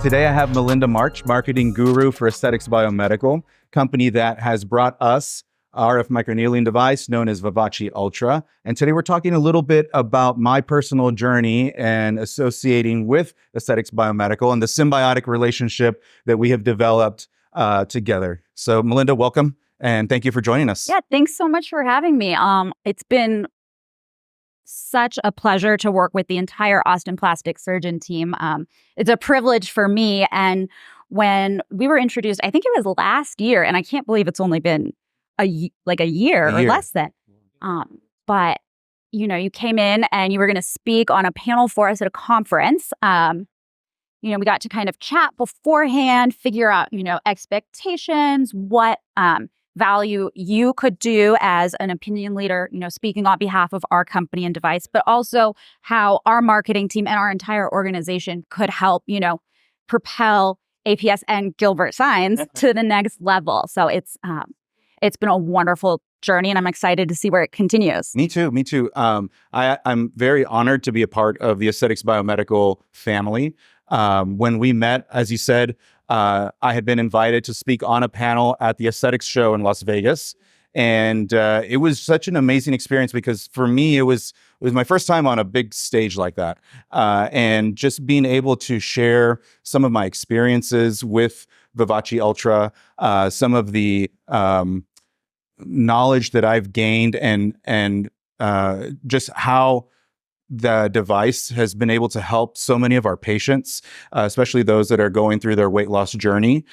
Today I have Melinda March, marketing guru for Aesthetics Biomedical, company that has brought us RF microneedling device known as Vivace Ultra. And today we're talking a little bit about my personal journey and associating with Aesthetics Biomedical and the symbiotic relationship that we have developed together. So Melinda, welcome, and thank you for joining us. Yeah, thanks so much for having me. It's been such a pleasure to work with the entire Austin plastic surgeon team. It's a privilege for me. And when we were introduced, I think it was last year, and I can't believe it's only been a year or less than. But you came in and you were going to speak on a panel for us at a conference. We got to kind of chat beforehand, figure out, expectations, what value you could do as an opinion leader, speaking on behalf of our company and device, but also how our marketing team and our entire organization could help, propel APS and Gilbert Signs to the next level. So it's been a wonderful journey, and I'm excited to see where it continues. Me too. I'm very honored to be a part of the Aesthetics Biomedical family. When we met, as you said, I had been invited to speak on a panel at the Aesthetics show in Las Vegas. And it was such an amazing experience because for me, it was my first time on a big stage like that. And just being able to share some of my experiences with Vivace Ultra, some of the knowledge that I've gained and just how the device has been able to help so many of our patients, especially those that are going through their weight loss journey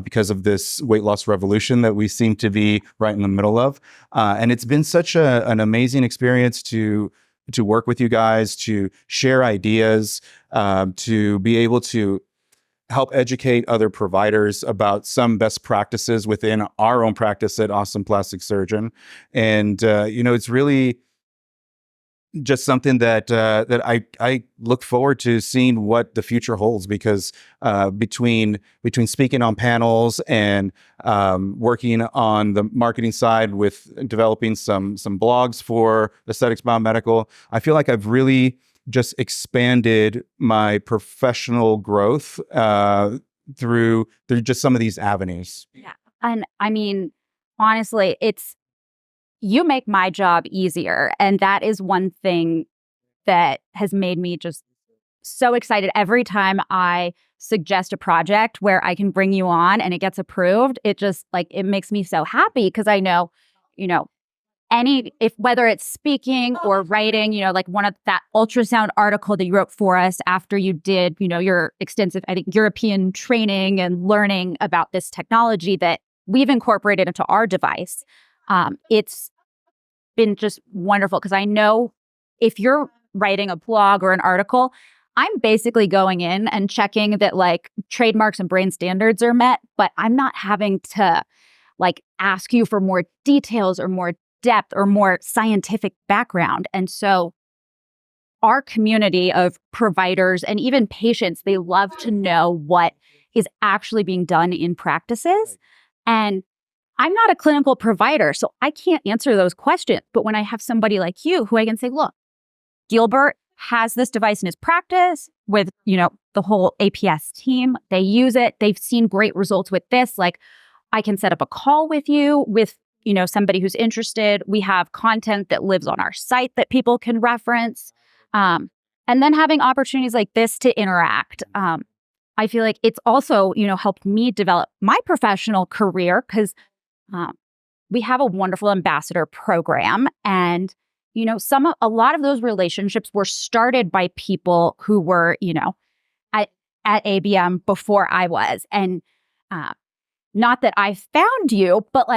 because of this weight loss revolution that we seem to be right in the middle of. And it's been such an amazing experience to work with you guys, to share ideas, to be able to help educate other providers about some best practices within our own practice at Austin Plastic Surgeon. And, it's really just something that I look forward to seeing what the future holds, because between speaking on panels and working on the marketing side with developing some blogs for Aesthetics Biomedical, I feel like I've really just expanded my professional growth through just some of these avenues. Yeah, and I mean, honestly, you make my job easier. And that is one thing that has made me just so excited. Every time I suggest a project where I can bring you on and it gets approved, it makes me so happy because I know, whether it's speaking or writing, like one of that ultrasound article that you wrote for us after you did, your extensive, I think, European training and learning about this technology that we've incorporated into our device. It's been just wonderful because I know if you're writing a blog or an article, I'm basically going in and checking that trademarks and brand standards are met, but I'm not having to ask you for more details or more depth or more scientific background. And so our community of providers and even patients, they love to know what is actually being done in practices. And I'm not a clinical provider, so I can't answer those questions. But when I have somebody like you who I can say, look, Gilbert has this device in his practice with, the whole APS team. They use it. They've seen great results with this. I can set up a call with you with, somebody who's interested. We have content that lives on our site that people can reference. And then having opportunities like this to interact. I feel like it's also, helped me develop my professional career because we have a wonderful ambassador program, and a lot of those relationships were started by people who were at ABM before I was, and not that I found you, but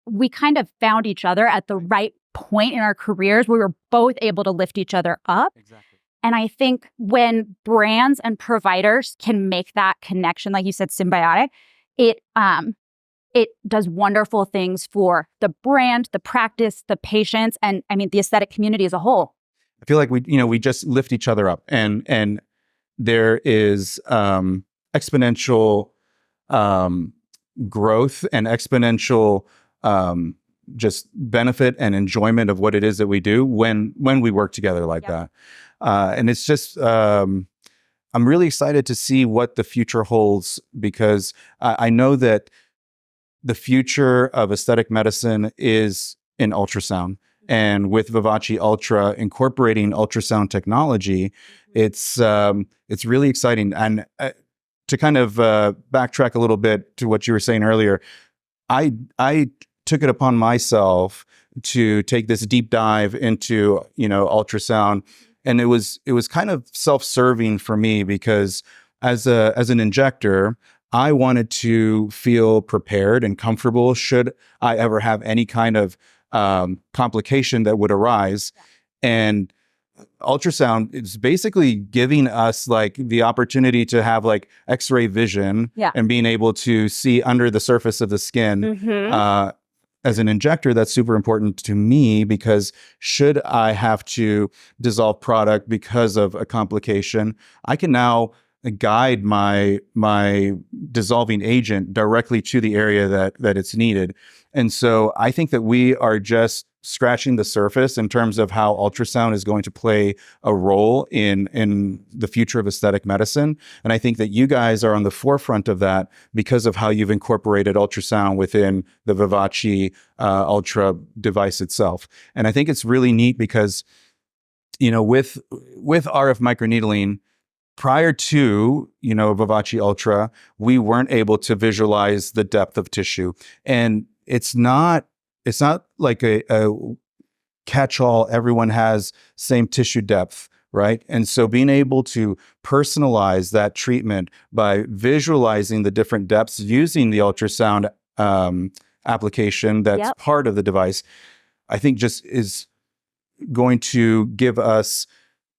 we kind of found each other at the right point in our careers. We were both able to lift each other up. Exactly. And I think when brands and providers can make that connection, like you said, symbiotic, it does wonderful things for the brand, the practice, the patients, and the aesthetic community as a whole. I feel like we just lift each other up, and there is exponential growth and exponential just benefit and enjoyment of what it is that we do when we work together like that. And it's just I'm really excited to see what the future holds, because I know that the future of aesthetic medicine is in ultrasound. And with Vivace Ultra incorporating ultrasound technology, it's really exciting. And to kind of backtrack a little bit to what you were saying earlier, I took it upon myself to take this deep dive into, ultrasound, and it was kind of self-serving for me, because as an injector, I wanted to feel prepared and comfortable should I ever have any kind of complication that would arise. And ultrasound is basically giving us like the opportunity to have like X-ray vision and being able to see under the surface of the skin. As an injector, that's super important to me, because should I have to dissolve product because of a complication, I can now guide my dissolving agent directly to the area that it's needed. And so I think that we are just scratching the surface in terms of how ultrasound is going to play a role in the future of aesthetic medicine. And I think that you guys are on the forefront of that because of how you've incorporated ultrasound within the Vivace Ultra device itself. And I think it's really neat because, with RF microneedling, prior to, Vivace Ultra, we weren't able to visualize the depth of tissue. And it's not like a catch-all, everyone has same tissue depth, right? And so being able to personalize that treatment by visualizing the different depths using the ultrasound application that's part of the device, I think just is going to give us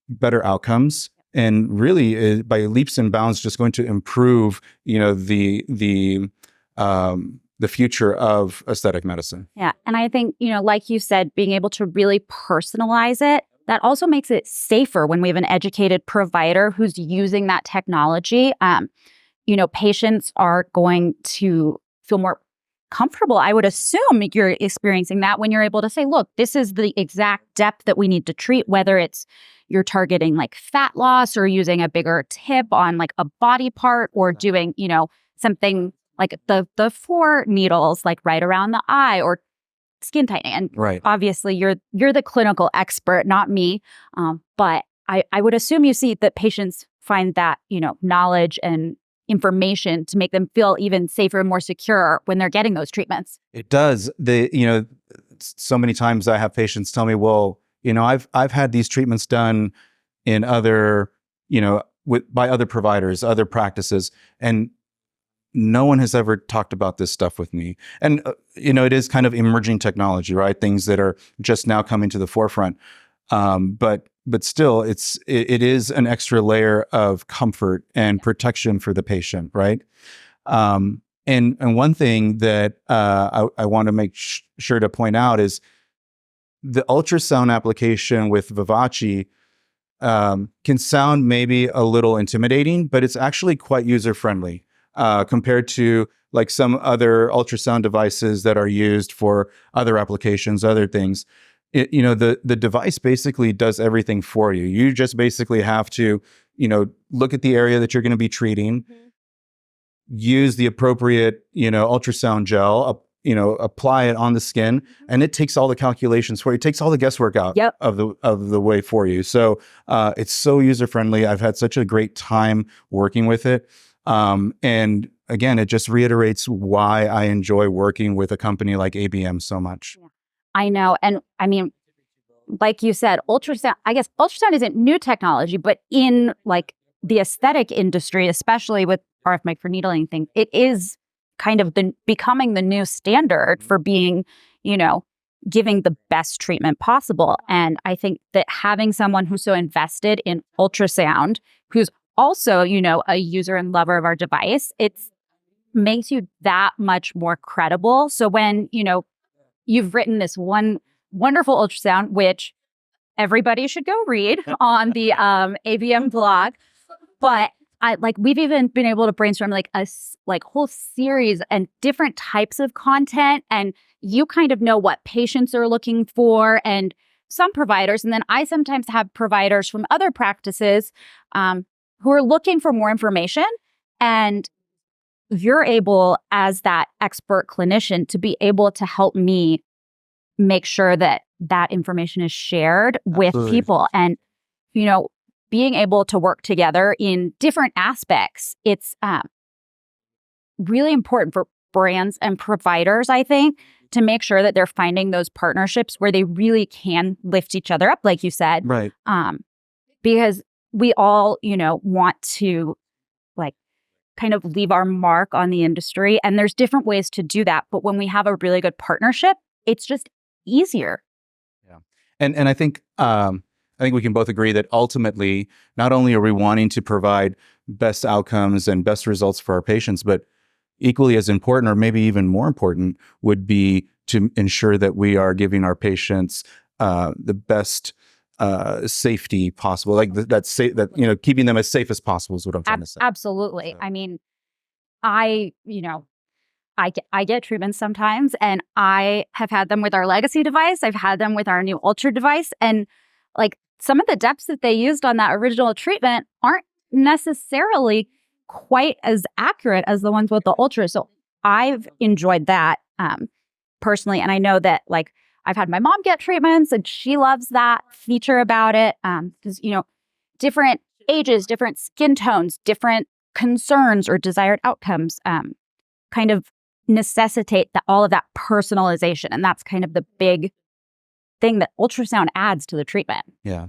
better outcomes. And really, by leaps and bounds, just going to improve, the future of aesthetic medicine. Yeah. And I think, like you said, being able to really personalize it, that also makes it safer when we have an educated provider who's using that technology. Patients are going to feel more comfortable. I would assume you're experiencing that when you're able to say, look, this is the exact depth that we need to treat, whether it's you're targeting like fat loss or using a bigger tip on like a body part, or doing, something like the 4 needles, like right around the eye, or skin tightening. And obviously you're the clinical expert, not me. But I would assume you see that patients find that, knowledge and information to make them feel even safer and more secure when they're getting those treatments. It does. So many times I have patients tell me, well, I've had these treatments done in other, by other providers, other practices, and no one has ever talked about this stuff with me. And, it is kind of emerging technology, right? Things that are just now coming to the forefront. But still, it is an extra layer of comfort and protection for the patient, right? And one thing that I want to make sure to point out is the ultrasound application with Vivace can sound maybe a little intimidating, but it's actually quite user-friendly compared to like some other ultrasound devices that are used for other applications, other things. The device basically does everything for you. You just basically have to, look at the area that you're going to be treating, use the appropriate, ultrasound gel, apply it on the skin, and it takes all the calculations for you. It takes all the guesswork out of the way for you. So it's so user-friendly. I've had such a great time working with it. And again, it just reiterates why I enjoy working with a company like ABM so much. Yeah. I know. And I mean, like you said, ultrasound isn't new technology, but in like the aesthetic industry, especially with RF microneedling thing, it is kind of becoming the new standard for being, giving the best treatment possible. And I think that having someone who's so invested in ultrasound, who's also, a user and lover of our device, it makes you that much more credible. So when, you've written this one wonderful ultrasound, which everybody should go read on the ABM blog, but we've even been able to brainstorm like a whole series and different types of content, and you kind of know what patients are looking for, and some providers, and then I sometimes have providers from other practices who are looking for more information, and you're able, as that expert clinician, to be able to help me make sure that that information is shared with Absolutely. people. And, being able to work together in different aspects, it's really important for brands and providers, I think, to make sure that they're finding those partnerships where they really can lift each other up, like you said. Right. Because we all, want to kind of leave our mark on the industry. And there's different ways to do that. But when we have a really good partnership, it's just easier. Yeah. And I think we can both agree that ultimately, not only are we wanting to provide best outcomes and best results for our patients, but equally as important, or maybe even more important, would be to ensure that we are giving our patients the best safety possible, like keeping them as safe as possible is what I'm trying to say. Absolutely. So. I mean, I get treatments sometimes, and I have had them with our legacy device. I've had them with our new Ultra device, and some of the depths that they used on that original treatment aren't necessarily quite as accurate as the ones with the Ultra. So I've enjoyed that personally, and I know that I've had my mom get treatments, and she loves that feature about it because, different ages, different skin tones, different concerns or desired outcomes kind of necessitate all of that personalization. And that's kind of the big thing that ultrasound adds to the treatment. Yeah.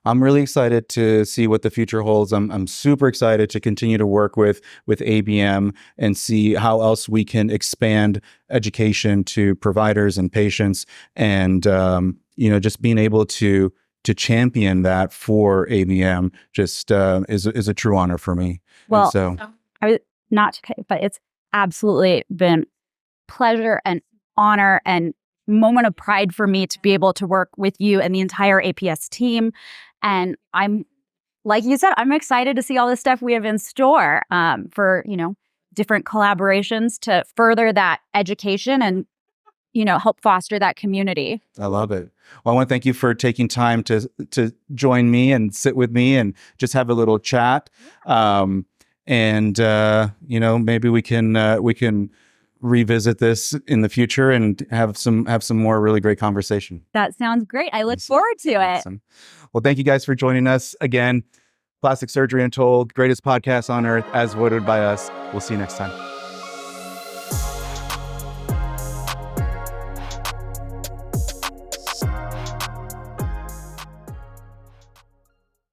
I'm really excited to see what the future holds. I'm super excited to continue to work with ABM and see how else we can expand education to providers and patients, and just being able to champion that for ABM just is a true honor for me. Well, and so but it's absolutely been pleasure and honor and moment of pride for me to be able to work with you and the entire APS team. And I'm, like you said, I'm excited to see all the stuff we have in store for, different collaborations to further that education and, help foster that community. I love it. Well, I want to thank you for taking time to join me and sit with me and just have a little chat. Maybe we can revisit this in the future and have some more really great conversation. That sounds great. I look forward to it. Awesome. Well, thank you guys for joining us again. Plastic Surgery Untold, greatest podcast on earth, as voted by us. We'll see you next time.